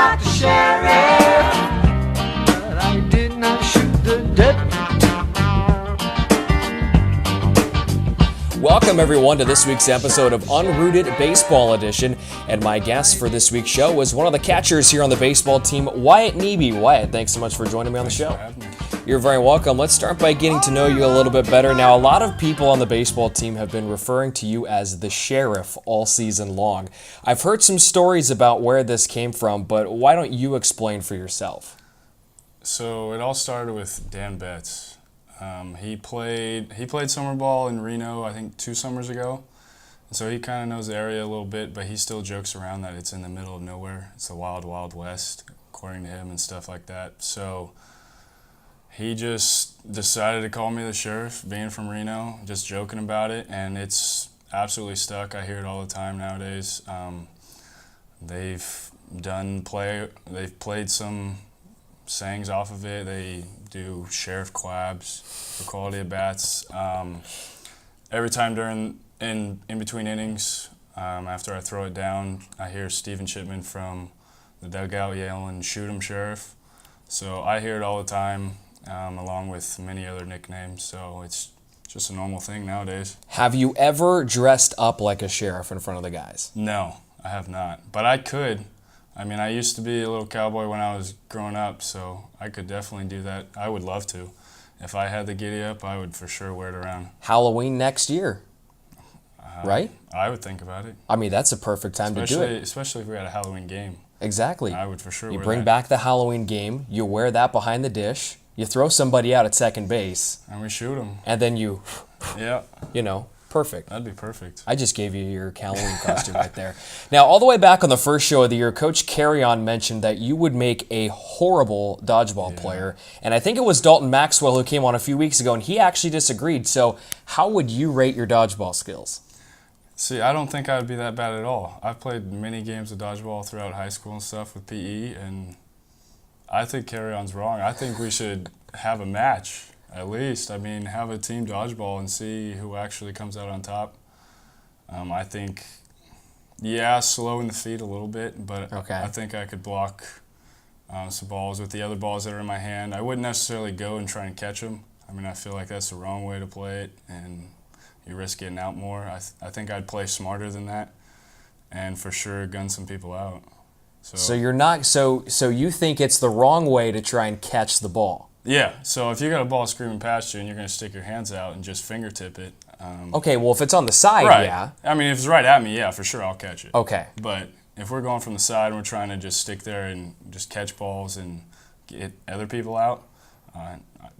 like the sheriff, but I did not shoot the deputy. Welcome, everyone, to this week's episode of Unrooted Baseball Edition. And my guest for this week's show was one of the catchers here on the baseball team, Wyatt Nebe. Wyatt, thanks so much for joining me on the show. You're very welcome. Let's start by getting to know you a little bit better. Now, a lot of people on the baseball team have been referring to you as the sheriff all season long. I've heard some stories about where this came from, but why don't you explain for yourself? So it all started with Dan Betts. He played summer ball in Reno, I think 2 summers ago. So he kind of knows the area a little bit, but he still jokes around that it's in the middle of nowhere. It's the wild, wild west, according to him and stuff like that. So he just decided to call me the sheriff, being from Reno, just joking about it, and it's absolutely stuck. I hear it all the time nowadays. They've played some sayings off of it. They do sheriff quabs for quality at bats. Every time in between innings, after I throw it down, I hear Steven Chipman from the dugout yelling, "Shoot him, sheriff." So I hear it all the time, along with many other nicknames. So it's just a normal thing nowadays. Have you ever dressed up like a sheriff in front of the guys? No, I have not, but I could. I mean, I used to be a little cowboy when I was growing up, so I could definitely do that. I would love to. If I had the giddy up, I would for sure wear it around. Halloween next year, right? I would think about it. I mean, that's a perfect time to do it. Especially if we had a Halloween game. Exactly. I would for sure wear that. You bring back the Halloween game, you wear that behind the dish, you throw somebody out at second base. And we shoot them. And then you, yeah. Perfect. That'd be perfect. I just gave you your Halloween costume right there. Now, all the way back on the first show of the year, Coach Carrion mentioned that you would make a horrible dodgeball player. And I think it was Dalton Maxwell who came on a few weeks ago, and he actually disagreed. So how would you rate your dodgeball skills? See, I don't think I would be that bad at all. I've played many games of dodgeball throughout high school and stuff with PE, and I think Carrion's wrong. I think we should have a match. At least, I mean, have a team dodgeball and see who actually comes out on top. I think, slow in the feet a little bit, but I think I could block some balls with the other balls that are in my hand. I wouldn't necessarily go and try and catch them. I mean, I feel like that's the wrong way to play it, and you risk getting out more. I think I'd play smarter than that, and for sure gun some people out. So you're not so you think it's the wrong way to try and catch the ball? Yeah, so if you got a ball screaming past you and you're going to stick your hands out and just fingertip it. Okay, well, if it's on the side, right. Yeah. I mean, if it's right at me, yeah, for sure I'll catch it. Okay. But if we're going from the side and we're trying to just stick there and just catch balls and get other people out,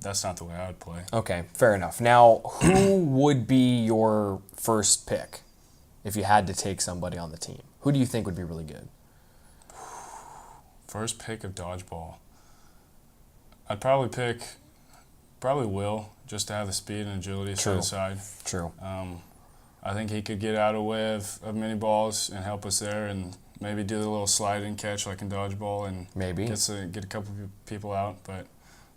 that's not the way I would play. Okay, fair enough. Now, who would be your first pick if you had to take somebody on the team? Who do you think would be really good? First pick of dodgeball. I'd probably pick Will, just to have the speed and agility side to side. True. I think he could get out of the way of many balls and help us there, and maybe do the little sliding catch like in dodgeball, and maybe get a couple people out. But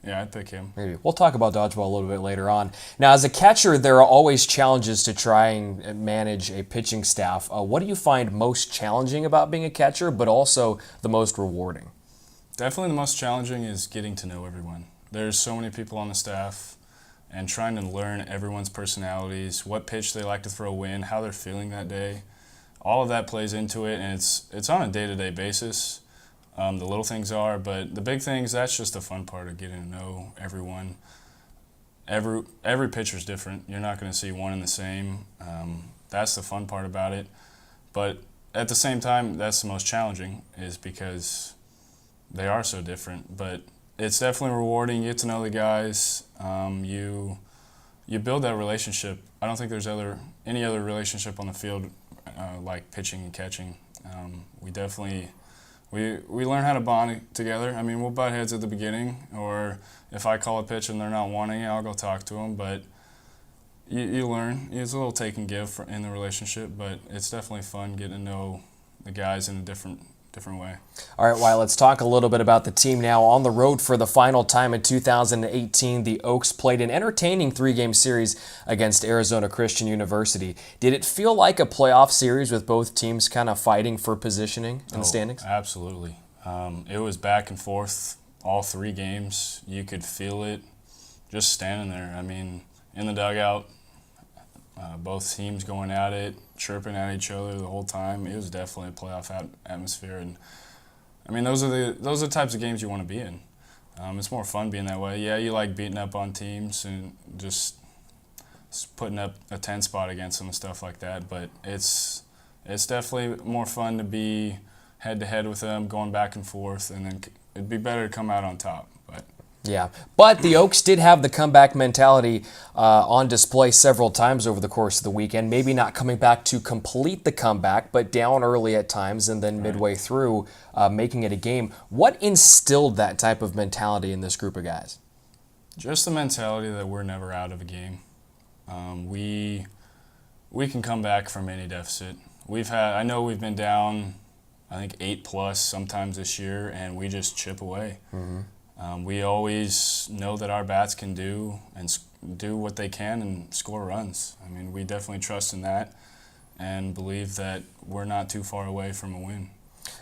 yeah, I'd pick him. Maybe. We'll talk about dodgeball a little bit later on. Now, as a catcher, there are always challenges to try and manage a pitching staff. What do you find most challenging about being a catcher, but also the most rewarding? Definitely the most challenging is getting to know everyone. There's so many people on the staff, and trying to learn everyone's personalities, what pitch they like to throw in, how they're feeling that day. All of that plays into it, and it's on a day-to-day basis. The little things are, but the big things, that's just the fun part of getting to know everyone. Every pitcher's different. You're not going to see one and the same. That's the fun part about it. But at the same time, that's the most challenging, is because they are so different. But it's definitely rewarding. You get to know the guys. You build that relationship. I don't think there's any other relationship on the field like pitching and catching. We learn how to bond together. I mean, we'll butt heads at the beginning, or if I call a pitch and they're not wanting it, I'll go talk to them. But you learn. It's a little take and give in the relationship, but it's definitely fun getting to know the guys in a different way. All right, Wyatt, let's talk a little bit about the team now. On the road for the final time in 2018, the Oaks played an entertaining 3-game series against Arizona Christian University. Did it feel like a playoff series with both teams kind of fighting for positioning in the standings? Absolutely. It was back and forth all 3 games. You could feel it just standing there. I mean, in the dugout, both teams going at it, chirping at each other the whole time. It was definitely a playoff atmosphere, and I mean those are the types of games you want to be in. It's more fun being that way. Yeah, you like beating up on teams and just putting up a 10 spot against them and stuff like that, but it's definitely more fun to be head-to-head with them, going back and forth, and then it'd be better to come out on top. Yeah, but the Oaks did have the comeback mentality on display several times over the course of the weekend, maybe not coming back to complete the comeback, but down early at times and then midway through making it a game. What instilled that type of mentality in this group of guys? Just the mentality that we're never out of a game. We can come back from any deficit. I know we've been down, I think 8+ sometimes this year, and we just chip away. Mm-hmm. We always know that our bats can do what they can and score runs. I mean, we definitely trust in that and believe that we're not too far away from a win.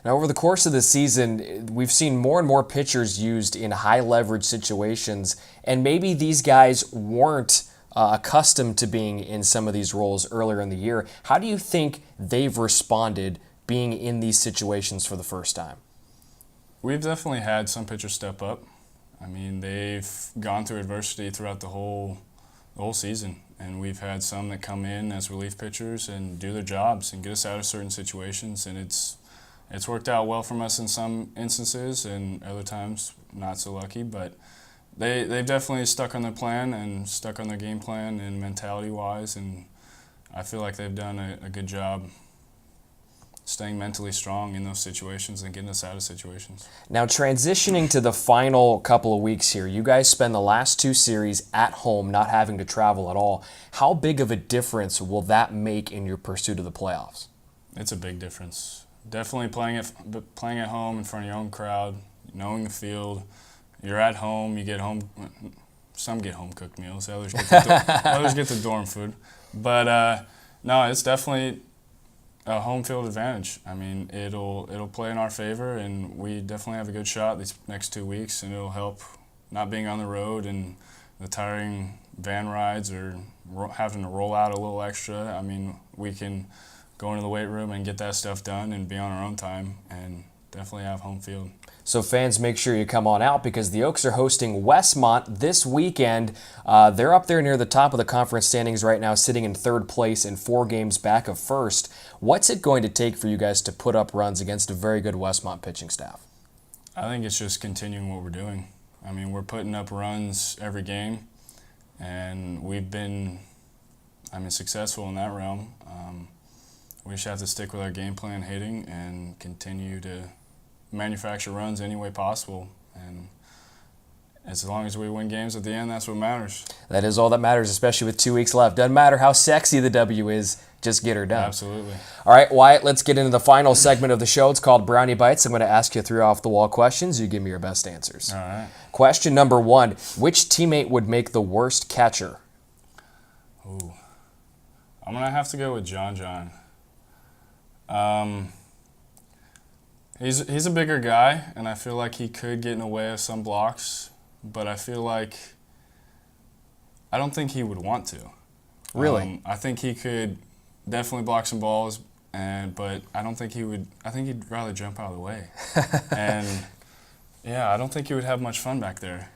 Now, over the course of the season, we've seen more and more pitchers used in high-leverage situations, and maybe these guys weren't accustomed to being in some of these roles earlier in the year. How do you think they've responded being in these situations for the first time? We've definitely had some pitchers step up. I mean, they've gone through adversity throughout the whole season, and we've had some that come in as relief pitchers and do their jobs and get us out of certain situations, and it's worked out well from us in some instances, and other times not so lucky. But they've definitely stuck on their plan and stuck on their game plan and mentality-wise, and I feel like they've done a good job staying mentally strong in those situations and getting us out of situations. Now, transitioning to the final couple of weeks here, you guys spend the last 2 series at home, not having to travel at all. How big of a difference will that make in your pursuit of the playoffs? It's a big difference. Definitely playing at home in front of your own crowd, knowing the field. You're at home, you get home. Some get home-cooked meals, others get the dorm food. But no, it's definitely a home field advantage. I mean, it'll play in our favor, and we definitely have a good shot these next 2 weeks, and it'll help not being on the road and the tiring van rides or having to roll out a little extra. I mean, we can go into the weight room and get that stuff done and be on our own time and definitely have home field. So fans, make sure you come on out because the Oaks are hosting Westmont this weekend. They're up there near the top of the conference standings right now, sitting in 3rd place and 4 games back of 1st. What's it going to take for you guys to put up runs against a very good Westmont pitching staff? I think it's just continuing what we're doing. I mean, we're putting up runs every game, and we've been, successful in that realm. We just have to stick with our game plan hitting and continue to manufacture runs any way possible, and as long as we win games at the end, that's what matters. That is all that matters, especially with 2 weeks left. Doesn't matter how sexy the W is, just get her done. Absolutely. All right, Wyatt, let's get into the final segment of the show. It's called Brownie Bites. I'm going to ask you 3 off-the-wall questions. You give me your best answers. All right. Question number 1, which teammate would make the worst catcher? Ooh. I'm going to have to go with John. He's a bigger guy, and I feel like he could get in the way of some blocks, but I feel like I don't think he would want to. Really? I think he could definitely block some balls, but I don't think he would. I think he'd rather jump out of the way. And yeah, I don't think he would have much fun back there.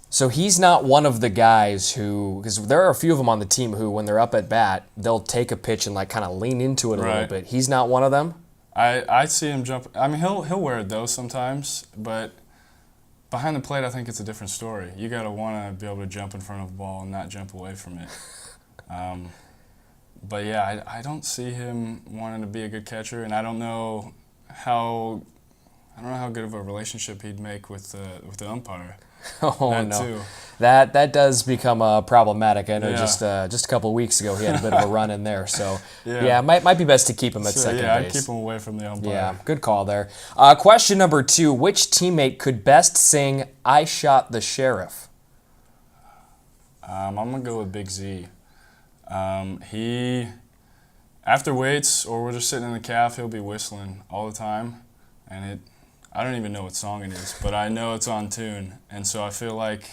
So he's not one of the guys who, because there are a few of them on the team who, when they're up at bat, they'll take a pitch and like kind of lean into it a little bit. He's not one of them? I see him jump. I mean, he'll wear it though sometimes, but behind the plate, I think it's a different story. You got to want to be able to jump in front of a ball and not jump away from it. But yeah, I don't see him wanting to be a good catcher, and I don't know how good of a relationship he'd make with the umpire. Oh, that no. Too. That does become problematic. I know Yeah. just a couple of weeks ago he had a bit of a run in there. So, Yeah. might be best to keep him at second yeah, base. I'd keep him away from the umpire. Yeah, good call there. Question number 2, which teammate could best sing I Shot the Sheriff? I'm going to go with Big Z. He, after weights or we're just sitting in the calf, he'll be whistling all the time. And I don't even know what song it is, but I know it's on tune. And so I feel like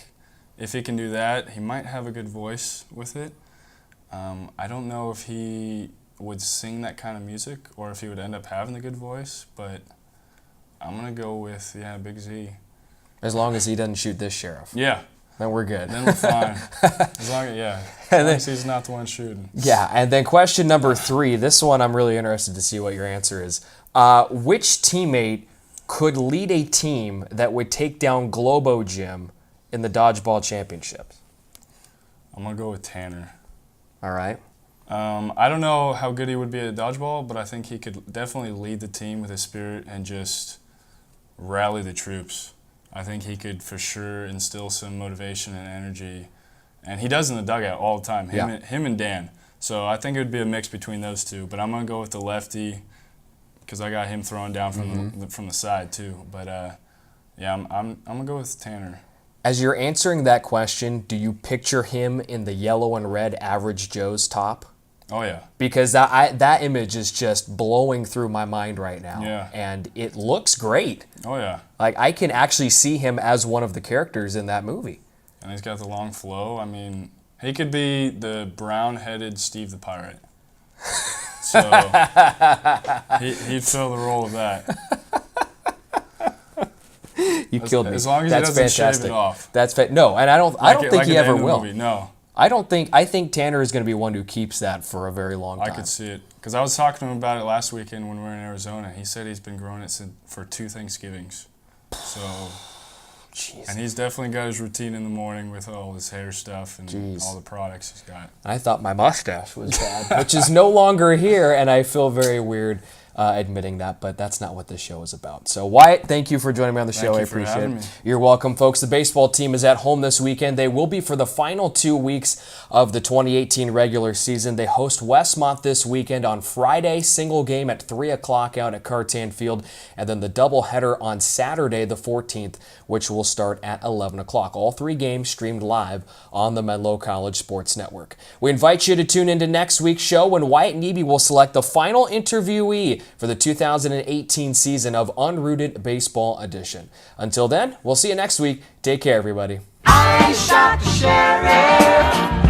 if he can do that, he might have a good voice with it. I don't know if he would sing that kind of music or if he would end up having a good voice, but I'm going to go with, Big Z. As long as he doesn't shoot this sheriff. Yeah. Then we're good. Then we're fine. As long as he's not the one shooting. Yeah, and then question number 3. This one I'm really interested to see what your answer is. Which teammate could lead a team that would take down Globo Gym in the dodgeball championships? I'm going to go with Tanner. All right. I don't know how good he would be at dodgeball, but I think he could definitely lead the team with his spirit and just rally the troops. I think he could for sure instill some motivation and energy. And he does in the dugout all the time, him and Dan. So I think it would be a mix between those two. But I'm going to go with the lefty because I got him throwing down from the side too. But, I'm going to go with Tanner. As you're answering that question, do you picture him in the yellow and red Average Joe's top? Oh, yeah. Because that image is just blowing through my mind right now. Yeah. And it looks great. Oh, yeah. Like, I can actually see him as one of the characters in that movie. And he's got the long flow. I mean, he could be the brown-headed Steve the Pirate. So he'd fill the role of that. You killed me. As long as That's he doesn't fantastic. shave it off. That's no, and I don't think he ever will. No. I think Tanner is going to be one who keeps that for a very long time. I could see it. Because I was talking to him about it last weekend when we were in Arizona. He said he's been growing it for 2 Thanksgivings. So, Jeez. And he's definitely got his routine in the morning with all his hair stuff and all the products he's got. I thought my mustache was bad, which is no longer here, and I feel very weird admitting that, but that's not what this show is about. So, Wyatt, thank you for joining me on the show. I appreciate it. You're welcome, folks. The baseball team is at home this weekend. They will be for the final 2 weeks of the 2018 regular season. They host Westmont this weekend on Friday, single game at 3 o'clock out at Cartan Field, and then the doubleheader on Saturday, the 14th, which will start at 11 o'clock. All 3 games streamed live on the Menlo College Sports Network. We invite you to tune into next week's show when Wyatt Nebe will select the final interviewee for the 2018 season of Unrooted Baseball Edition. Until then, we'll see you next week. Take care, everybody. I shot the sheriff.